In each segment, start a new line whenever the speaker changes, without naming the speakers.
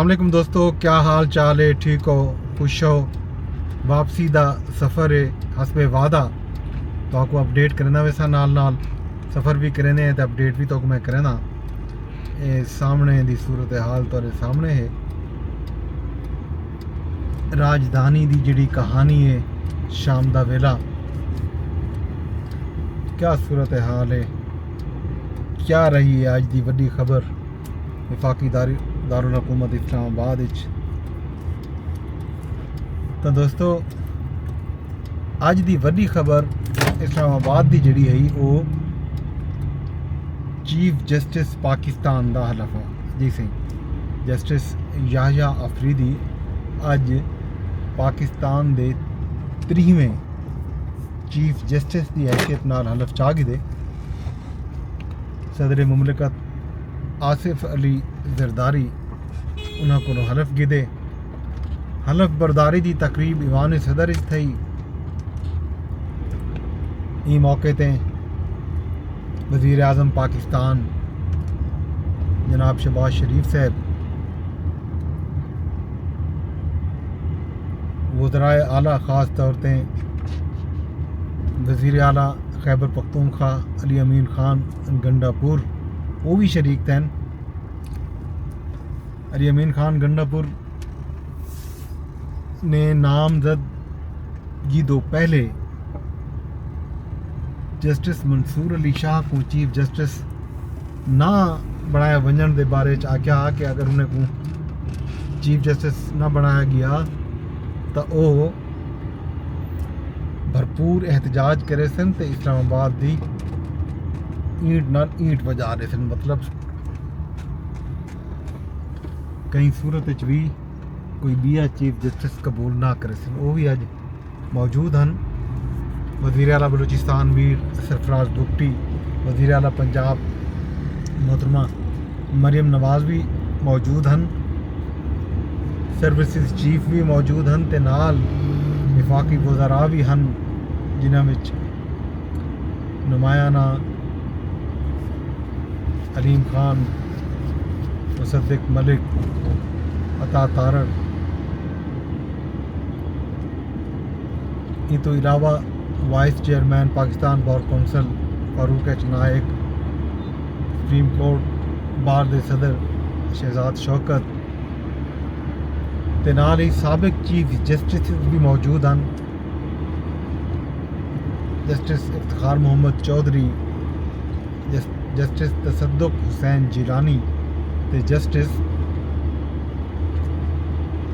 अस्सलाम वालेकुम दोस्तों, क्या हाल चाल है? ठीक हो, खुश हो? वापसी दा सफ़र है हसबे वादा तो आपको अपडेट करना वैसा नाल सफ़र भी करने हैं तो अपडेट भी तो मैं करना। ये सामने दी सूरत हाल तो सामने है। राजधानी दी जिहड़ी कहानी है, शाम दा वेला क्या सूरत हाल है, क्या रही है अज दी वड्डी खबर वफाकी दारुल हुकूमत इस्लामाबाद विच। तो दोस्तों अज दी वड्डी खबर इस्लामाबाद दी जिहड़ी है वो चीफ जस्टिस पाकिस्तान दा हलफा जी सी जस्टिस याहिया अफरीदी अज पाकिस्तान दे 30वें चीफ जस्टिस की हैसियत नाल हलफ चा गिदे। सदर मुमलिकत आसिफ अली जरदारी उन्होंने को हलफ गिदे। हलफ बरदारी की तकरीब ईवान सदर थी। ई मौके ते वज़ीर आज़म पाकिस्तान जनाब शहबाज शरीफ साहब, वज़राए आला ख़ास तौर पर वज़ीर आला खैबर पख्तूनख्वा अली अमीन ख़ान गंडापुर वो भी शरीक थे। अली अमीन ख़ान गंडापुर ने नामजदगी दो पहले जस्टिस मंसूर अली शाह को चीफ जस्टिस ना बनाया वजन के बारे आख्या कि अगर उन्हें को चीफ जस्टिस ना बनाया गया तो वो भरपूर एहतजाज करे सन तो इस्लामाबाद की ईंट नाल ईंट बजा रहे सन। मतलब कई सूरत भी कोई बिया चीफ जस्टिस कबूल ना करे सन। वो भी अज मौजूद हैं। वज़ीर आला बलूचिस्तान मीर सरफराज बुगटी, वज़ीर आला पंजाब मोहतरमा मरियम नवाज भी मौजूद हैं। सर्विसेज चीफ भी मौजूद हैं ते नाल विफाकी वज़रा भी हैं जिन्हां विच नुमायाना अलीम खान, मुसद्दिक मलिक, अता तारड़। इन तो अलावा vice chairman Pakistan bar council Farooq H Naek, supreme court bar दे सदर शहजाद शौकत ते नाल ही साबिक चीफ जस्टिस भी मौजूद हैं। जस्टिस इफ्तिखार मोहम्मद चौधरी, जस्टिस तसद्दुक हुसैन जिलानी ते जस्टिस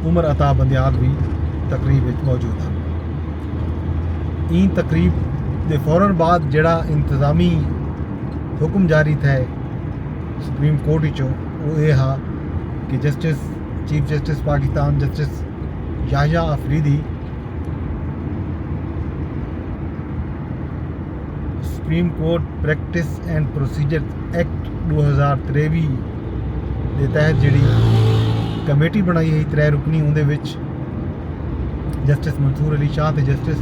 उमर अता बंदियाल भी तकरीब में मौजूद हैं। इन तकरीब के फौरन बाद जड़ा इंतजामी हुक्म जारी थे सुप्रीम कोर्ट विचों वो ये हा कि justice chief justice Pakistan justice Yahya Afridi supreme court practice and procedure act 2023 के तहत जी कमेटी बनाई है 3 रुकनी, उहदे विच जस्टिस मंसूर अली शाह ते जस्टिस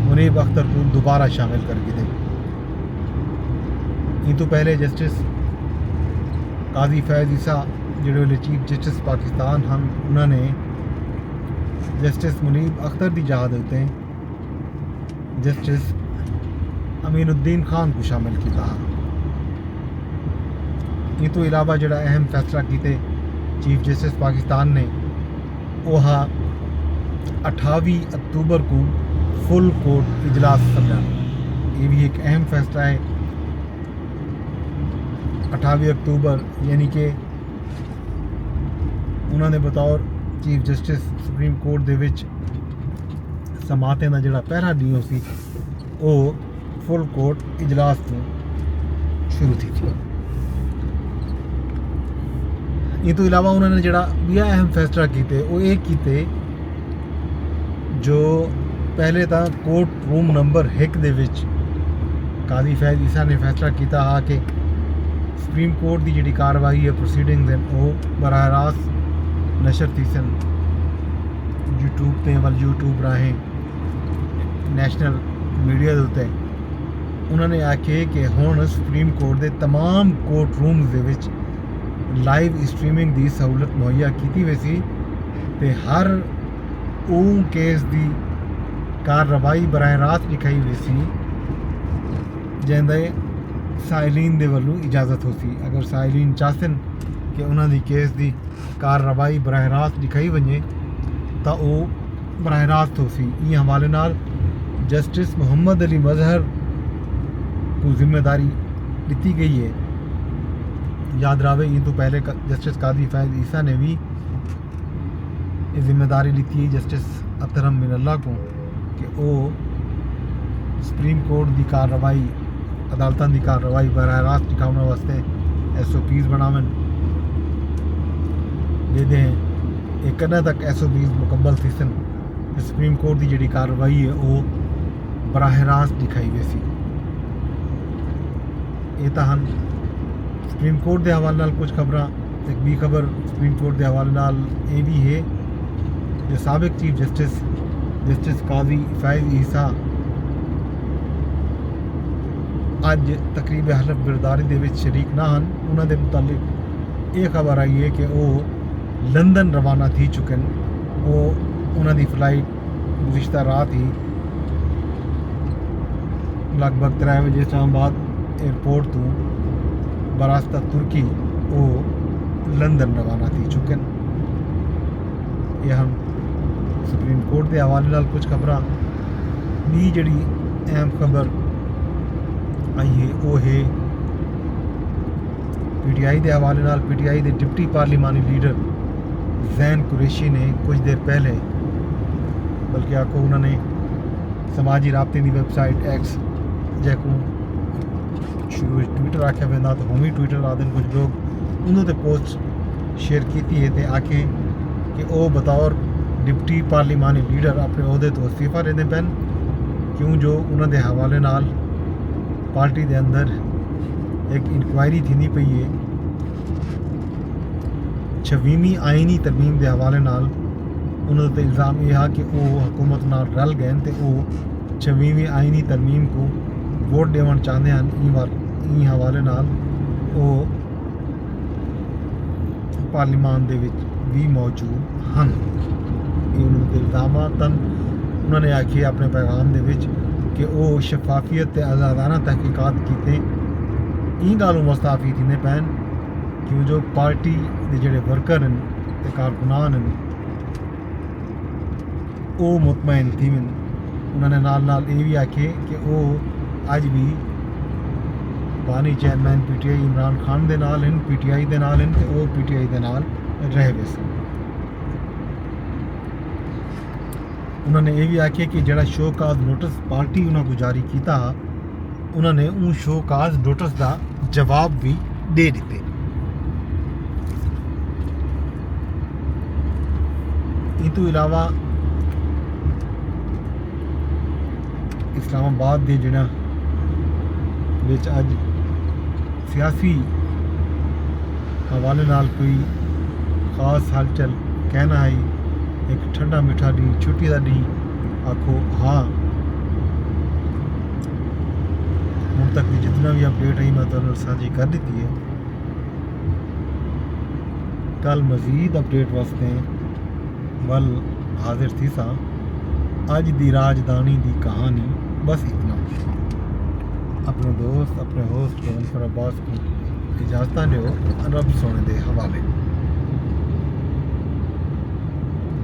मुनीब अख्तर को दोबारा शामिल कर दी। इन तो पहले जस्टिस काजी फैज़ ईसा जिहड़े चीफ जस्टिस पाकिस्तान हैं उन्होंने जस्टिस मुनीब अख्तर की जगह उत्ते जस्टिस अमीनुद्दीन खान को शामिल किया। इन तो इलावा जो अहम फैसला किए चीफ जस्टिस पाकिस्तान ने वह 28 अक्टूबर को फुल कोर्ट इजलास सदा। ये भी एक अहम फैसला है। 28 अक्टूबर यानी कि उन्होंने बतौर चीफ जस्टिस सुप्रीम कोर्ट दे विच समातें का जोड़ा पहला दिन सी वो फुल कोर्ट इजलास तो शुरू थी। इन तो इलावा उन्होंने जोड़ा भी अहम फैसला किए वो ये किए जो पहले तो कोर्ट रूम नंबर 1 दे विच काजी फैज़ ईसा ने फैसला किया हा कि सुप्रीम कोर्ट की जी कार्रवाई है प्रोसीडिंग्स हैं वो बराह रास्त नशर थी सन यूट्यूब ते यूट्यूब राहें नैशनल मीडिया के उत्ते। उन्होंने आखे कि हुण सुप्रीम कोर्ट के तमाम कोर्ट रूम्स दे विच ਲਾਈਵ ਸਟ੍ਰੀਮਿੰਗ ਦੀ ਸਹੂਲਤ ਮੁਹੱਈਆ ਕੀਤੀ ਹੋਈ ਸੀ ਤੇ ਹਰ ਉਹ ਕੇਸ ਦੀ ਕਾਰਵਾਈ ਬਰਾਹ ਰਾਤ ਦਿਖਾਈ ਹੋਈ ਸੀ ਜਿਹਦੇ ਸਾਇਲੀਨ ਦੇ ਵੱਲੋਂ ਇਜਾਜ਼ਤ ਹੋ ਸੀ। ਅਗਰ ਸਾਇਲੀਨ ਚਾਹਣ ਕਿ ਉਹਨਾਂ ਦੀ ਕੇਸ ਦੀ ਕਾਰਵਾਈ ਬਰਾਹ ਰਾਤ ਦਿਖਾਈ ਵञे ਤਾਂ ਉਹ ਬਰਾਹ ਰਾਤ ਹੋ ਸੀ। ਇਹ ਹਵਾਲੇ ਨਾਲ जस्टिस मोहम्मद अली मजहर को जिम्मेदारी दी गई है। याद रहे इन तो पहले जस्टिस कादी फैज़ ईसा ने भी जिम्मेदारी ली थी जस्टिस अतरम मिनल्ला को कि वो सुप्रीम कोर्ट की कार्रवाई अदालतों की कार्रवाई बराह रास्त दिखाने वास्ते SOPs बनावन दे दें। एक कदा तक SOPs मुकम्मल थी सन सुप्रीम कोर्ट की जी कार्रवाई है वो बराह रास्त दिखाई गई सी। ये तो हम सुप्रीम कोर्ट के हवाले नाल कुछ खबर, एक भी खबर सुप्रीम कोर्ट के हवाले नाल ये भी है जो साबिक चीफ जस्टिस काजी फैज़ ईसा अज तकरीब हलफ बरदारी दे विच शरीक ना हैं। उन्होंने मुतालिक ये खबर आई है कि वो लंदन रवाना थी चुके हैं। वो उन्होंने फ्लाइट गुज़िश्ता रात ही लगभग 3 बजे इस्लामाबाद एयरपोर्ट तो बरास्ता तुर्की वो लंदन रवाना थी चुके हैं। ये हम सुप्रीम कोर्ट के हवाले नाल कुछ खबर भी जड़ी अहम खबर आई है वो है PTI के हवाले नाल। PTI के डिप्टी पार्लिमानी लीडर जैन कुरैशी ने कुछ देर पहले, बल्कि आपको उन्होंने समाजी राबते की वेबसाइट X जैको शुरू ट्विटर आख्या वेंदा तो हम ही ट्विटर आदि कुछ लोग उन्होंने पोस्ट शेयर की है तो आखे कि वो बतौर डिप्टी पार्लिमानी लीडर अपने अहदे तो इस्तीफा लेने पैन क्यों जो उन्होंने हवाले नाल पार्टी के अंदर एक इंक्वायरी थी पई है 26वीं आइनी तरमीम के हवाले नाल। उन्होंने इल्ज़ाम यह कि वो हुकूमत नाल रल गए तो वो 26वीं आइनी तरमीम को वोट देवन चाहते हैं। ई हवाले नाल वो पार्लीमान दे विच भी मौजूद हैं। ये उन्होंने इल्ज़ाम उन्होंने आखे अपने पैगाम दे विच कि वो शफाफियत ते आज़ादाना तहकीकात कीते ई गलों मुस्ताफ़ी थी पैन क्यों जो पार्टी के जोड़े वर्कर हैं ते कारकुनान हैं वो मुतमैन थी। उन्होंने नाल ये भी आखे कि वो अज भी बानी चेयरमैन PTI इमरान खान दे नाल हैं, PTI दे नाल हैं ते वो PTI दे नाल रह गए सन। उन्होंने ये भी आखे कि जड़ा शोकाज नोटिस पार्टी उन्होंने जारी किया उन्होंने उन शोकाज नोटिस का जवाब भी दे दिते। इस तो इलावा इस्लामाबाद के जिन्हें विच अज सियासी हवाले नाल कोई खास हलचल कहना है। एक ठंडा मिठा डी छुट्टी का डी आखो हाँ हूँ तक भी जितना भी अपडेट है मैं तुहानू साझी कर दी है। कल मजीद अपडेट वास्ते वल हाजिर थी सा। अज दी राजधानी दी कहानी बस इतना। अपने दोस्त अपने होस्ट गवर्नर अब्बास को इजाज़त दो रब सोने दे हवाले।